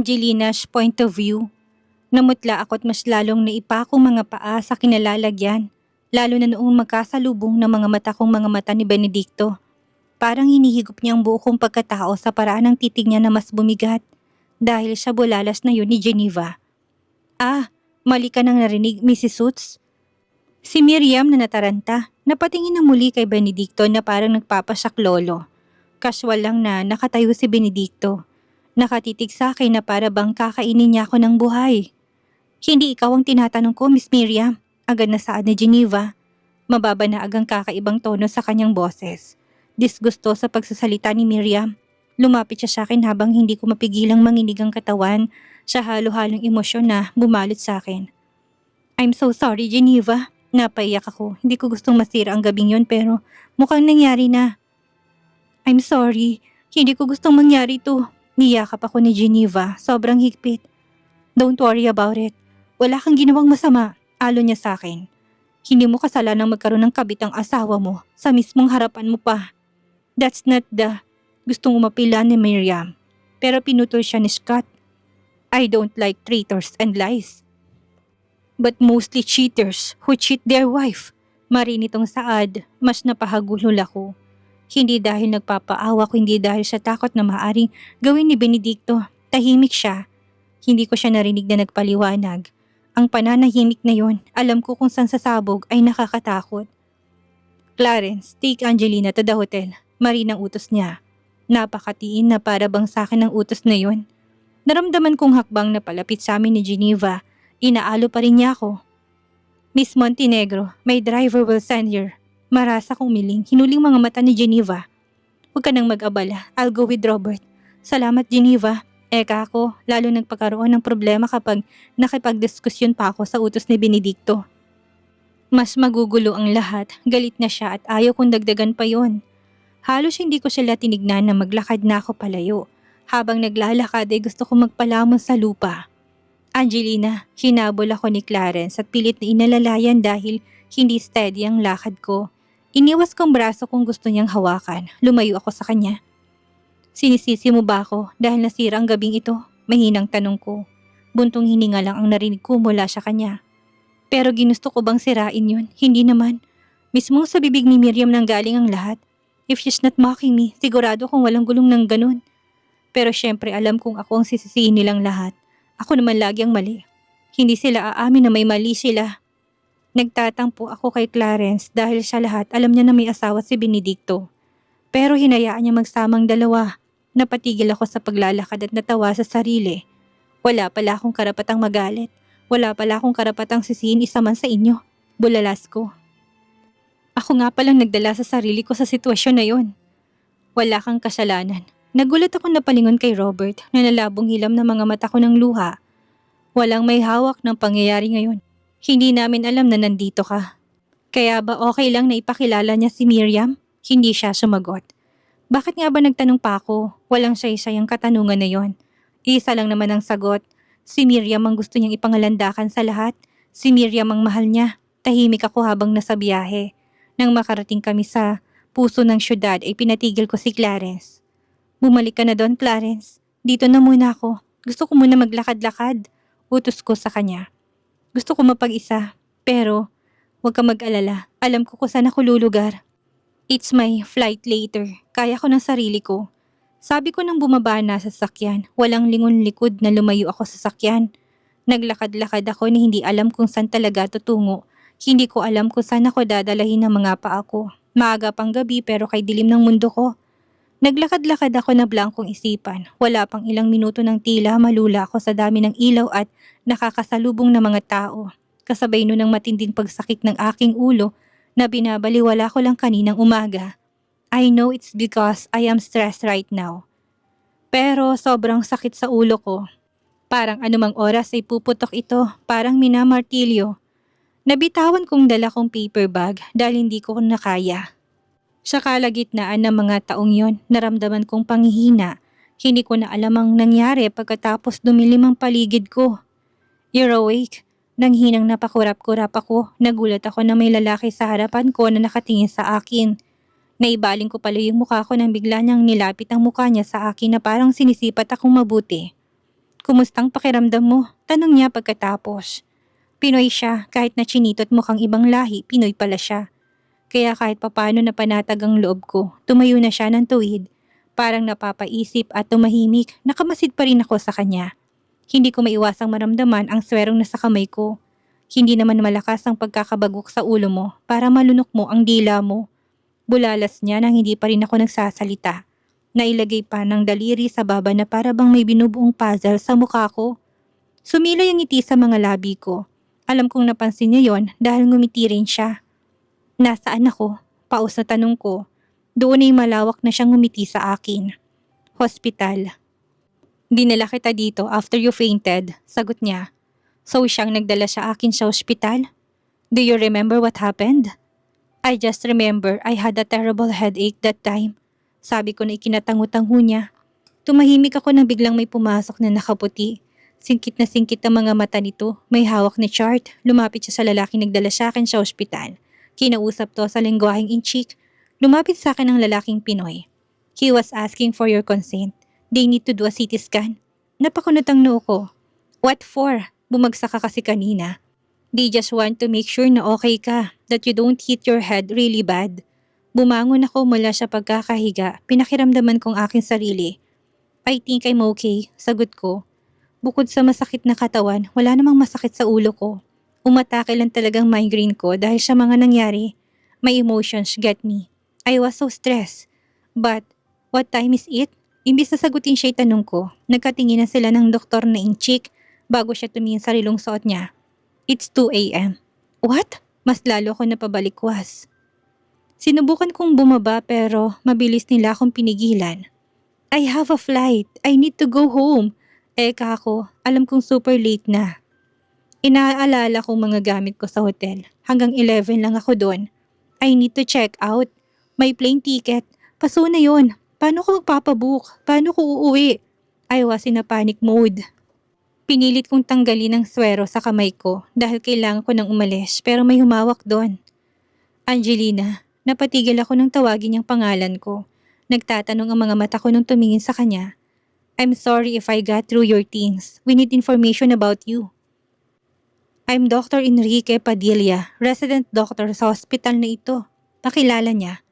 Angelina's point of view. Namutla ako at mas lalong naipa akong mga paa sa kinalalagyan, lalo na noong magkasalubong ng mga mata kong mga mata ni Benedicto. Parang hinihigop niya ang buo kong pagkatao sa paraan ng titig niya na mas bumigat dahil sa bulalas na yun ni Geneva. Ah, mali ka nang narinig, Mrs. Suits. Si Miriam na nataranta, napatingin na muli kay Benedicto na parang nagpapasaklolo. Kaswal lang na nakatayo si Benedicto. Nakatitig sa akin na para bang kakainin niya ako ng buhay. Hindi ikaw ang tinatanong ko, Miss Miriam. Agad na saad ni Geneva. Mababa na agang kakaibang tono sa kanyang boses. Disgusto sa pagsasalita ni Miriam. Lumapit siya sa akin habang hindi ko mapigilang manginig ang katawan sa halo-halong emosyon na bumalot sa akin. I'm so sorry, Geneva. Napaiyak ako. Hindi ko gustong masira ang gabing yon pero mukhang nangyari na. I'm sorry. Hindi ko gustong mangyari to. Niyakap ako ni Geneva. Sobrang higpit. Don't worry about it. Wala kang ginawang masama. Alo niya sa akin. Hindi mo kasalanang magkaroon ng kabit ang asawa mo sa mismong harapan mo pa. That's not the gustong umapila ni Miriam. Pero pinutol siya ni Scott. I don't like traitors and lies. But mostly cheaters who cheat their wife. Marinitong saad, mas napahagulol ako. Hindi dahil nagpapaawa kundi dahil sa takot na maaring gawin ni Benedicto. Tahimik siya. Hindi ko siya narinig na nagpaliwanag. Ang pananahimik na yon, alam ko kung saan sasabog ay nakakatakot. Clarence, take Angelina to the hotel. Marinang utos niya. Napakatiin na para bang sa akin ang utos na yon. Naramdaman kong hakbang na palapit sa amin ni Geneva. Inaalo pa rin niya ako. Miss Montenegro, my driver will send here. Marasa kong miling, hinuling mga mata ni Geneva. Huwag ka nang mag-abala, I'll go with Robert. Salamat, Geneva. Eka ako, lalo nagpakaroon ng problema kapag nakipagdiskusyon pa ako sa utos ni Benedicto. Mas magugulo ang lahat, galit na siya at ayaw kong dagdagan pa yon. Halos hindi ko sila tinignan na maglakad na ako palayo. Habang naglalakad ay gusto kong magpalamon sa lupa. Angelina, hinabol ako ni Clarence at pilit na inalalayan dahil hindi steady ang lakad ko. Iniwas kong braso kung gusto niyang hawakan. Lumayo ako sa kanya. Sinisisi mo ba ako dahil nasira ang gabing ito? Mahinang tanong ko. Buntong hininga lang ang narinig ko mula sa kanya. Pero ginusto ko bang sirain yun? Hindi naman. Mismo sa bibig ni Miriam nang galing ang lahat. If she's not mocking me, sigurado kong walang gulong ng ganun. Pero syempre alam kong ako ang sisisihin nilang lahat. Ako naman lagi ang mali. Hindi sila aamin na may mali sila. Nagtatampo ako kay Clarence dahil sa lahat alam niya na may asawa si Benedicto. Pero hinayaan niya magsamang dalawa. Napatigil ako sa paglalakad at natawa sa sarili. Wala pala akong karapatang magalit. Wala pala akong karapatang sisihin isa man sa inyo. Bulalas ko. Ako nga palang nagdala sa sarili ko sa sitwasyon na yon. Wala kang kasalanan. Nagulat ako na palingon kay Robert na nalabong hilam na mga mata ko ng luha. Walang may hawak ng pangyayari ngayon. Hindi namin alam na nandito ka. Kaya ba okay lang na ipakilala niya si Miriam? Hindi siya sumagot. Bakit nga ba nagtanong pa ako? Walang saysayang katanungan na yon. Isa lang naman ang sagot. Si Miriam ang gusto niyang ipangalandakan sa lahat. Si Miriam ang mahal niya. Tahimik ako habang nasa biyahe. Nang makarating kami sa puso ng syudad ay pinatigil ko si Clarence. Bumalik ka na doon, Clarence. Dito na muna ako. Gusto ko muna maglakad-lakad. Utos ko sa kanya. Gusto ko mapag-isa. Pero huwag ka mag-alala. Alam ko kung saan ako lulugar. It's my flight later. Kaya ko ng sarili ko. Sabi ko nang bumaba na sa sasakyan. Walang lingon likod na lumayo ako sa sasakyan. Naglakad-lakad ako na hindi alam kung saan talaga tutungo. Hindi ko alam kung saan ako dadalahin ng mga paa ko. Maaga pang gabi pero kay dilim ng mundo ko. Naglakad-lakad ako na blankong isipan. Wala pang ilang minuto ng tila malula ako sa dami ng ilaw at nakakasalubong na mga tao. Kasabay nun ng matinding pagsakit ng aking ulo na binabaliwala ko lang kaninang umaga. I know it's because I am stressed right now. Pero sobrang sakit sa ulo ko. Parang anumang oras ay puputok ito, parang minamartilyo. Nabitawan kong dala kong paper bag dahil hindi ko nakaya. Sa kalagitnaan ng mga taong yon, naramdaman kong panghihina. Hindi ko na alam ang nangyari pagkatapos dumilim ang paligid ko. You're awake? Nang hinang napakurap-kurap ako, nagulat ako na may lalaki sa harapan ko na nakatingin sa akin. Naibaling ko pala yung mukha ko nang bigla niyang nilapit ang mukha niya sa akin na parang sinisipat akong mabuti. Kumustang pakiramdam mo? Tanong niya pagkatapos. Pinoy siya, kahit na chinitot mukhang ibang lahi, Pinoy pala siya. Kaya kahit papano napanatag ang loob ko, tumayo na siya ng tuwid. Parang napapaisip at tumahimik, nakamasid pa rin ako sa kanya. Hindi ko maiwasang maramdaman ang swerong nasa kamay ko. Hindi naman malakas ang pagkakabagok sa ulo mo para malunok mo ang dila mo. Bulalas niya nang hindi pa rin ako nagsasalita. Nailagay pa ng daliri sa baba na para bang may binubuong puzzle sa mukha ko. Sumilay ang ngiti sa mga labi ko. Alam kong napansin niya yon dahil ngumiti rin siya. Nasaan ako? Paus na tanong ko. Doon ay malawak na siyang ngumiti sa akin. Hospital. Dinala kita dito after you fainted, sagot niya. So siyang nagdala sa akin sa ospital? Do you remember what happened? I just remember I had a terrible headache that time. Sabi ko na ikinatango-tango niya. Tumahimik ako nang biglang may pumasok na nakaputi. Singkit na singkit ang mga mata nito. May hawak na chart. Lumapit siya sa lalaking nagdala sa akin sa ospital. Kinausap to sa lengguaheng inchik. Lumapit sa akin ang lalaking Pinoy. He was asking for your consent. They need to do a CT scan. Napakunot ang noo ko. What for? Bumagsak ka kasi kanina. They just want to make sure na okay ka. That you don't hit your head really bad. Bumangon ako mula sa pagkakahiga. Pinakiramdaman kong aking sarili. I think I'm okay, sagot ko. Bukod sa masakit na katawan, wala namang masakit sa ulo ko. Umatake lang talagang migraine ko dahil sa mga nangyari. My emotions get me. I was so stressed. But, what time is it? Imbis na sagutin siya'y tanong ko, nagkatingin na sila ng doktor na inchik bago siya tumingin sa rilong suot niya. It's 2 a.m. What? Mas lalo ko napabalikwas. Sinubukan kong bumaba pero mabilis nila akong pinigilan. I have a flight. I need to go home. Eka ako, alam kong super late na. Inaalala kong mga gamit ko sa hotel. Hanggang 11 lang ako doon. I need to check out. May plane ticket. Paso na yon. Paano ko magpapabook? Paano ko uuwi? I was in a panic mode. Pinilit kong tanggalin ang swero sa kamay ko dahil kailangan ko nang umalis pero may humawak doon. Angelina, napatigil ako nang tawagin niyang pangalan ko. Nagtatanong ang mga mata ko nung tumingin sa kanya. I'm sorry if I got through your things. We need information about you. I'm Dr. Enrique Padilla, resident doctor sa hospital na ito. Pakilala niya.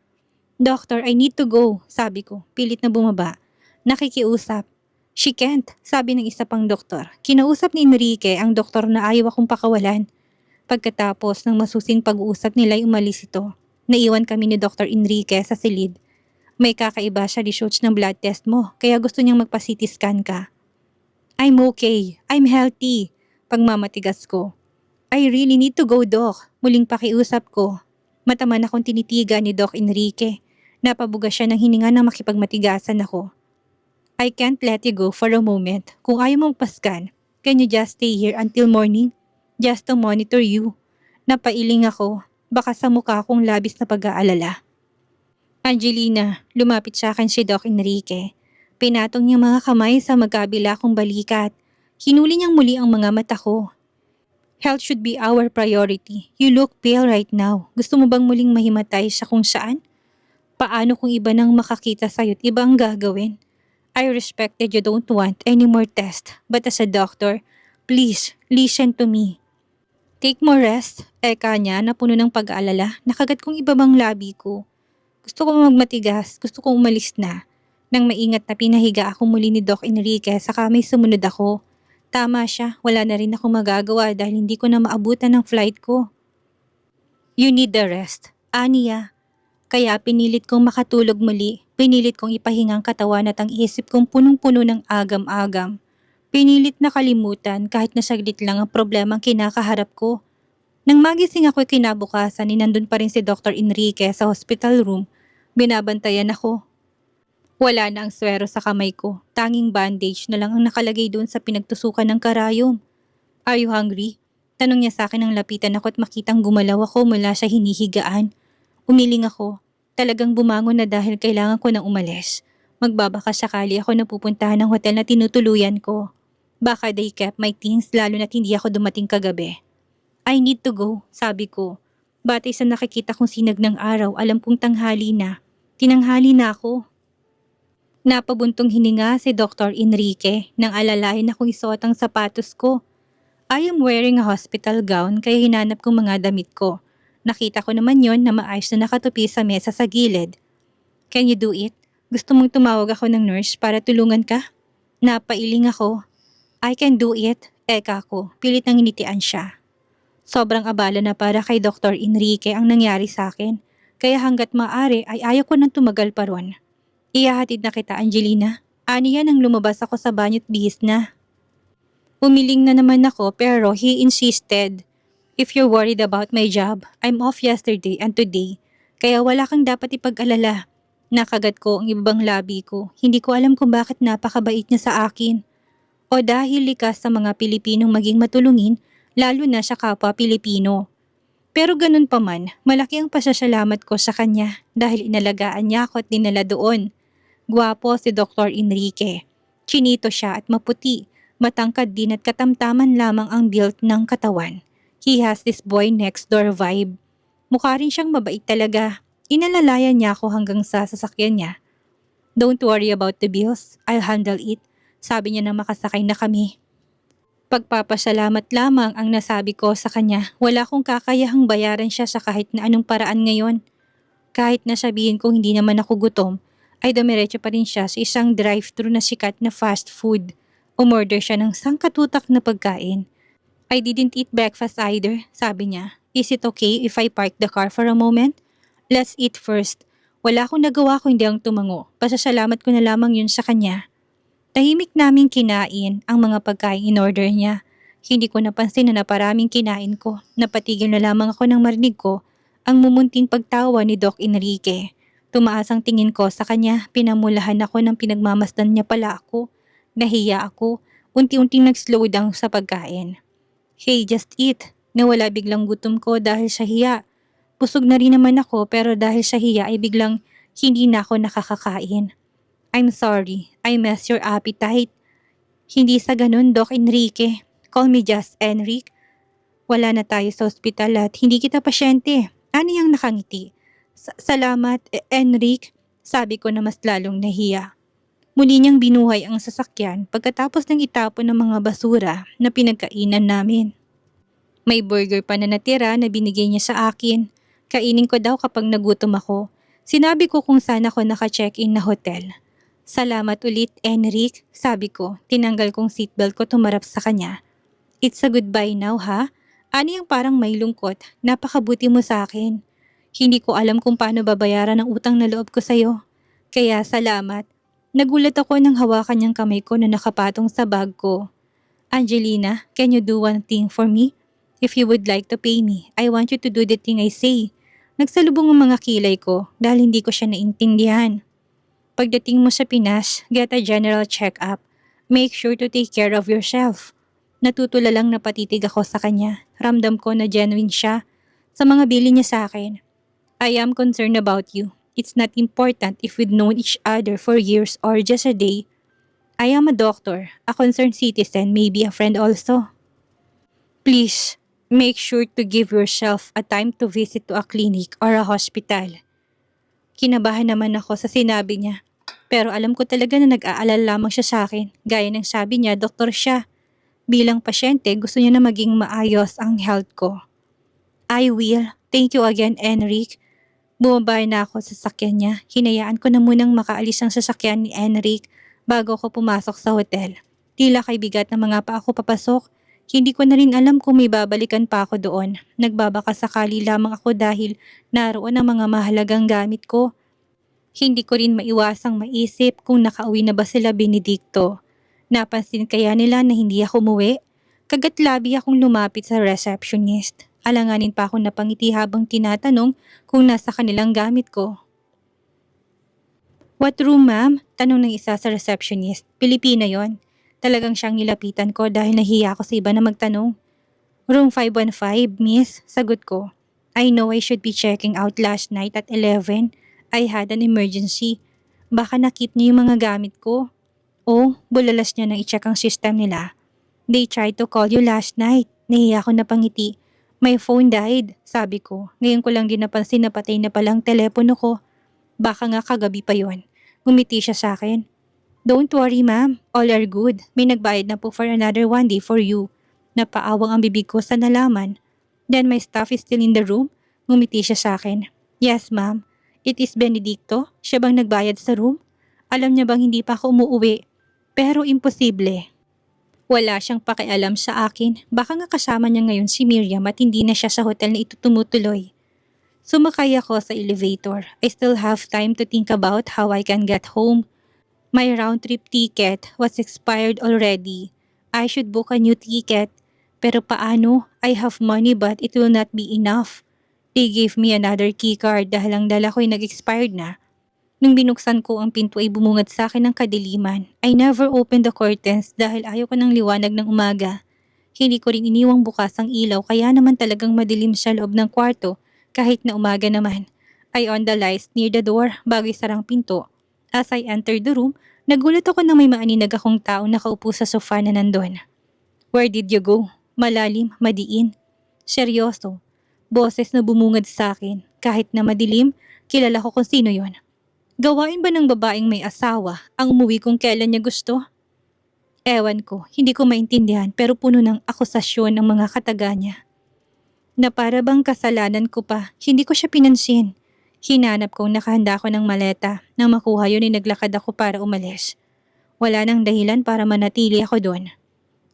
Doctor, I need to go, sabi ko, pilit na bumaba. Nakikiusap. She can't, sabi ng isa pang doktor. Kinausap ni Enrique ang doktor na ayaw akong pakawalan. Pagkatapos ng masusing pag-uusap nila ay umalis ito. Naiwan kami ni Dr. Enrique sa silid. May kakaiba siya results ng blood test mo, kaya gusto niyang magpa-CT scan ka. I'm okay. I'm healthy. Pagmamatigas ko. I really need to go, Doc. Muling pakiusap ko. Mataman akong tinitigan ni Doc Enrique. Napabuga siya ng hininga na makipagmatigasan ako. I can't let you go for a moment. Kung ayaw mong paskan, can you just stay here until morning? Just to monitor you. Napailing ako. Baka sa mukha akong labis na pag-aalala. Angelina, lumapit sa akin si Doc Enrique. Pinatong niyang mga kamay sa magkabila kong balikat. Hinuli niyang muli ang mga mata ko. Health should be our priority. You look pale right now. Gusto mo bang muling mahimatay sa kung saan? Paano kung iba nang makakita sa'yo't iba ang gagawin? I respect that you don't want any more tests. But as a doctor, please, listen to me. Take more rest. Eka niya na puno ng pag-aalala. Nakagat kong iba bang labi ko. Gusto ko magmatigas. Gusto kong umalis na. Nang maingat na pinahiga ako muli ni Doc Enrique saka may sumunod ako. Tama siya, wala na rin akong magagawa dahil hindi ko na maabutan ng flight ko. You need the rest. Aniya. Kaya pinilit kong makatulog muli. Pinilit kong ipahingang katawan at ang isip kong punong-puno ng agam-agam. Pinilit na kalimutan kahit na saglit lang ang problemang kinakaharap ko. Nang magising ako kinabukasan ni nandun pa rin si Dr. Enrique sa hospital room. Binabantayan ako. Wala na ang swero sa kamay ko. Tanging bandage na lang ang nakalagay doon sa pinagtusukan ng karayom. Are you hungry? Tanong niya sa akin nang lapitan ako at makitang gumalaw ako mula sa hinihigaan. Umiling ako. Talagang bumangon na dahil kailangan ko nang umalis. Magbabaka sakali ako na pupuntahan ng hotel na tinutuluyan ko. Baka they kept my things lalo na't hindi ako dumating kagabi. I need to go, sabi ko. Batay sa nakikita kong sinag ng araw, alam kong tanghali na. Tinanghali na ako. Napabuntong hininga si Dr. Enrique nang alalayan akong isuot ang sapatos ko. I am wearing a hospital gown kaya hinanap kong mga damit ko. Nakita ko naman yon na maayos na nakatupi sa mesa sa gilid. Can you do it? Gusto mong tumawag ako ng nurse para tulungan ka? Napailing ako. I can do it, eka ko, pilit nang initian siya. Sobrang abala na para kay Dr. Enrique ang nangyari sa akin, kaya hanggat maaari ay ayaw ko nang tumagal pa ron. Ihahatid na kita, Angelina. Ani yan nang lumabas ako sa banyo't bihis na. Umiling na naman ako pero he insisted. If you're worried about my job, I'm off yesterday and today, kaya wala kang dapat ipag-alala. Nakagat ko ang ibang labi ko. Hindi ko alam kung bakit napakabait niya sa akin. O dahil likas sa mga Pilipinong maging matulungin, lalo na sa kapwa Pilipino. Pero ganun pa man, malaki ang pasasalamat ko sa kanya dahil inalagaan niya ako at dinala doon. Gwapo si Dr. Enrique. Chinito siya at maputi. Matangkad din at katamtaman lamang ang build ng katawan. He has this boy next door vibe. Mukha rin siyang mabait talaga. Inalalayan niya ako hanggang sa sasakyan niya. Don't worry about the bills. I'll handle it. Sabi niya na makasakay na kami. Pagpapasalamat lamang ang nasabi ko sa kanya. Wala akong kakayahang bayaran siya sa kahit na anong paraan ngayon. Kahit na sabihin kong hindi naman ako gutom, ay dumiretso pa rin siya sa isang drive-thru na sikat na fast food. Umorder siya ng sangkatutak na pagkain. I didn't eat breakfast either, sabi niya. Is it okay if I park the car for a moment? Let's eat first. Wala akong nagawa kundi ang tumango. Pasasalamat ko na lamang yun sa kanya. Tahimik naming kinain ang mga pagkain in order niya. Hindi ko napansin na naparaming kinain ko. Napatigil na lamang ako nang marinig ko ang mumunting pagtawa ni Doc Enrique. Tumaas ang tingin ko sa kanya, pinamulahan ako ng pinagmamasdan niya pala ako. Nahiya ako, unti-unting nag-slow down sa pagkain. Hey, just eat. Nawala biglang gutom ko dahil sa hiya. Busog na rin naman ako pero dahil sa hiya ay biglang hindi na ako nakakakain. I'm sorry, I messed your appetite. Hindi sa ganun, Doc Enrique. Call me just Enrique. Wala na tayo sa ospital at hindi kita pasyente. Ano yung nakangiti? Salamat, Enrique, sabi ko na mas lalong nahiya. Muli niyang binuhay ang sasakyan pagkatapos ng itapon ng mga basura na pinagkainan namin. May burger pa na natira na binigay niya sa akin. Kainin ko daw kapag nagutom ako. Sinabi ko kung saan ako naka-check-in na hotel. Salamat ulit, Enrique, sabi ko. Tinanggal kong seatbelt ko tumarap sa kanya. It's a goodbye now, ha? Ano yung parang may lungkot? Napakabuti mo sa akin. Hindi ko alam kung paano babayaran ang utang na loob ko sa'yo. Kaya salamat. Nagulat ako nang hawakan niyang kamay ko na nakapatong sa bag ko. Angelina, can you do one thing for me? If you would like to pay me, I want you to do the thing I say. Nagsalubong ang mga kilay ko dahil hindi ko siya naintindihan. Pagdating mo sa Pinas, get a general check-up. Make sure to take care of yourself. Natutula lang na patitig ako sa kanya. Ramdam ko na genuine siya sa mga bili niya sa akin. I am concerned about you. It's not important if we've known each other for years or just a day. I am a doctor, a concerned citizen, maybe a friend also. Please, make sure to give yourself a time to visit to a clinic or a hospital. Kinabahan naman ako sa sinabi niya. Pero alam ko talaga na nag-aalala lamang siya sa akin. Gaya ng sabi niya, doktor siya. Bilang pasyente, gusto niya na maging maayos ang health ko. I will. Thank you again, Enrique. Bumaba na ako sa sasakyan niya. Hinayaan ko na munang makaalis ang sasakyan ni Enrique bago ako pumasok sa hotel. Tila kay bigat na mga pa ako papasok. Hindi ko na rin alam kung may babalikan pa ako doon. Nagbabaka sakali lamang ako dahil naroon ang mga mahalagang gamit ko. Hindi ko rin maiwasang maisip kung nakauwi na ba sila Benedicto. Napansin kaya nila na hindi ako umuwi? Kagat-labi akong lumapit sa receptionist. Alanganin pa akong napangiti habang tinatanong kung nasa kanilang gamit ko. What room, ma'am? Tanong ng isa sa receptionist. Pilipina yon. Talagang siyang nilapitan ko dahil nahiya ako sa iba na magtanong. Room 515, miss, sagot ko. I know I should be checking out last night at 11. I had an emergency. Baka nakip niya yung mga gamit ko. Oh, bulalas niya nang i-check ang system nila. They tried to call you last night. Nahiya ako na pangiti. My phone died, sabi ko. Ngayon ko lang din napansin na patay na palang telepono ko. Baka nga kagabi pa yon. Ngumiti siya sa akin. Don't worry ma'am, all are good. May nagbayad na po for another one day for you. Napaawang ang bibig ko sa nalaman. Then my staff is still in the room? Ngumiti siya sa akin. Yes ma'am, it is Benedicto. Siya bang nagbayad sa room? Alam niya bang hindi pa ako umuwi? Pero imposible. Wala siyang pakialam sa akin. Baka nga kasama niya ngayon si Miriam at hindi na siya sa hotel na ito tumutuloy. Sumakay ako sa elevator. I still have time to think about how I can get home. My round-trip ticket was expired already. I should book a new ticket. Pero paano? I have money but it will not be enough. They gave me another keycard dahil ang dala ko'y nag-expired na. Nung binuksan ko ang pinto ay bumungad sa akin ng kadiliman. I never opened the curtains dahil ayaw ko ng liwanag ng umaga. Hindi ko rin iniwang bukas ang ilaw kaya naman talagang madilim sa loob ng kwarto kahit na umaga naman. I on the lights near the door bago isarang pinto. As I entered the room, nagulat ako nang may maaninag akong tao nakaupo sa sofa na nandun. Where did you go? Malalim, madiin. Seryoso. Boses na bumungad sa akin. Kahit na madilim, kilala ko kung sino yon. Gawain ba ng babaeng may asawa ang umuwi kung kailan niya gusto? Ewan ko, hindi ko maintindihan pero puno ng akusasyon ng mga kataga niya. Na para bang kasalanan ko pa, hindi ko siya pinansin. Hinanap kong nakahanda ko ng maleta. Nang makuha yun ay naglakad ako para umalis. Wala nang dahilan para manatili ako doon.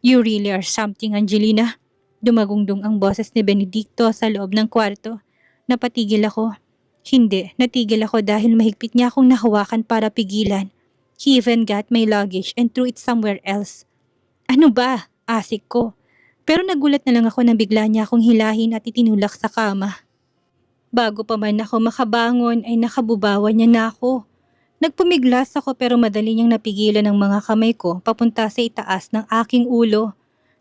You really are something, Angelina. Dumagungdong ang boses ni Benedicto sa loob ng kwarto. Napatigil ako. Hindi, natigil ako dahil mahigpit niya akong nahawakan para pigilan. He even got my luggage and threw it somewhere else. Ano ba? Asik ko. Pero nagulat na lang ako nang bigla niya akong hilahin at itinulak sa kama. Bago pa man ako makabangon ay nakabubawan niya na ako. Nagpumiglas ako pero madali niyang napigilan ang mga kamay ko papunta sa itaas ng aking ulo.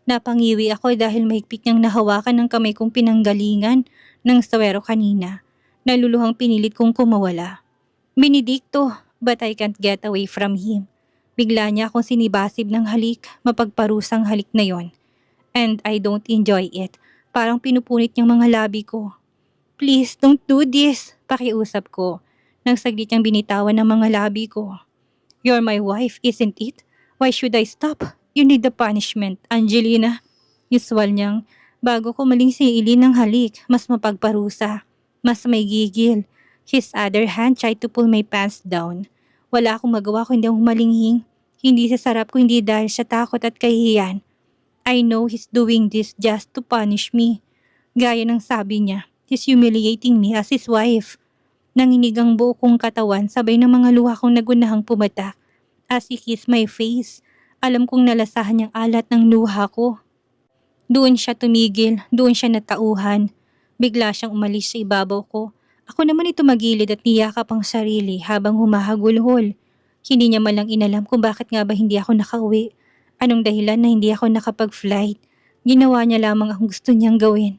Napangiwi ako dahil mahigpit niyang nahawakan ng kamay kong pinanggalingan ng sawero kanina. Naluluhang pinilit kong kumawala. Benedicto, but I can't get away from him. Bigla niya akong sinibasib ng halik, mapagparusang halik na yon. And I don't enjoy it. Parang pinupunit niyang mga labi ko. Please, don't do this, pakiusap ko. Nang saglit niyang binitawan ng mga labi ko. You're my wife, isn't it? Why should I stop? You need the punishment, Angelina. Usual niyang, bago ko maling siilin ng halik, mas mapagparusa. Mas may gigil. His other hand tried to pull my pants down. Wala akong magawa kundi ang humalinghing. Hindi sa sarap ko hindi dahil sa takot at kahihiyan. I know he's doing this just to punish me. Gaya ng sabi niya, he's humiliating me as his wife. Nanginig ang buo kong katawan sabay ng mga luha kong nagunahang pumatak. As he kissed my face, alam kong nalasahan niyang alat ng luha ko. Doon siya tumigil, doon siya natauhan. Bigla siyang umalis sa ibabaw ko. Ako naman ito magilid at niyakap ang sarili habang humahagulhol. Hindi niya malang inalam kung bakit nga ba hindi ako nakauwi. Anong dahilan na hindi ako nakapag-flight. Ginawa niya lamang ang gusto niyang gawin.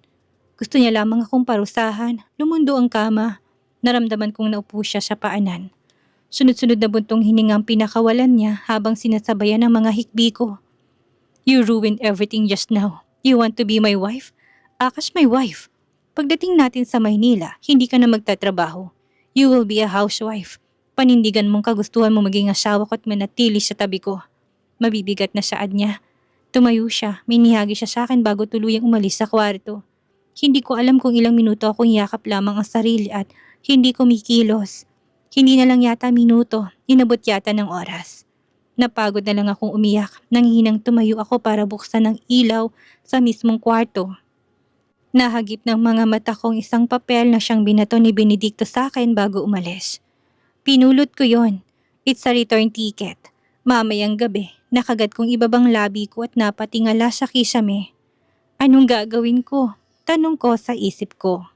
Gusto niya lamang akong parusahan. Lumundo ang kama. Naramdaman kong naupo siya sa paanan. Sunod-sunod na buntong hiningang pinakawalan niya habang sinasabayan ng mga hikbi ko. You ruined everything just now. You want to be my wife? Akas my wife. Pagdating natin sa Maynila, hindi ka na magtatrabaho. You will be a housewife. Panindigan mong kagustuhan mo maging asawa ko at manatili sa tabi ko. Mabibigat na saad niya. Tumayo siya, may nihagi siya sa akin bago tuluyang umalis sa kwarto. Hindi ko alam kung ilang minuto akong yakap lamang ang sarili at hindi kumikilos. Hindi na lang yata minuto, inabot yata ng oras. Napagod na lang akong umiyak, nanghihinang tumayo ako para buksan ang ilaw sa mismong kwarto. Nahagip ng mga mata kong isang papel na siyang binato ni Benedicto sa akin bago umalis. Pinulot ko yon. It's a return ticket. Mamayang gabi, nakagat kong ibabang labi ko at napatingala sa kisame. Anong gagawin ko? Tanong ko sa isip ko.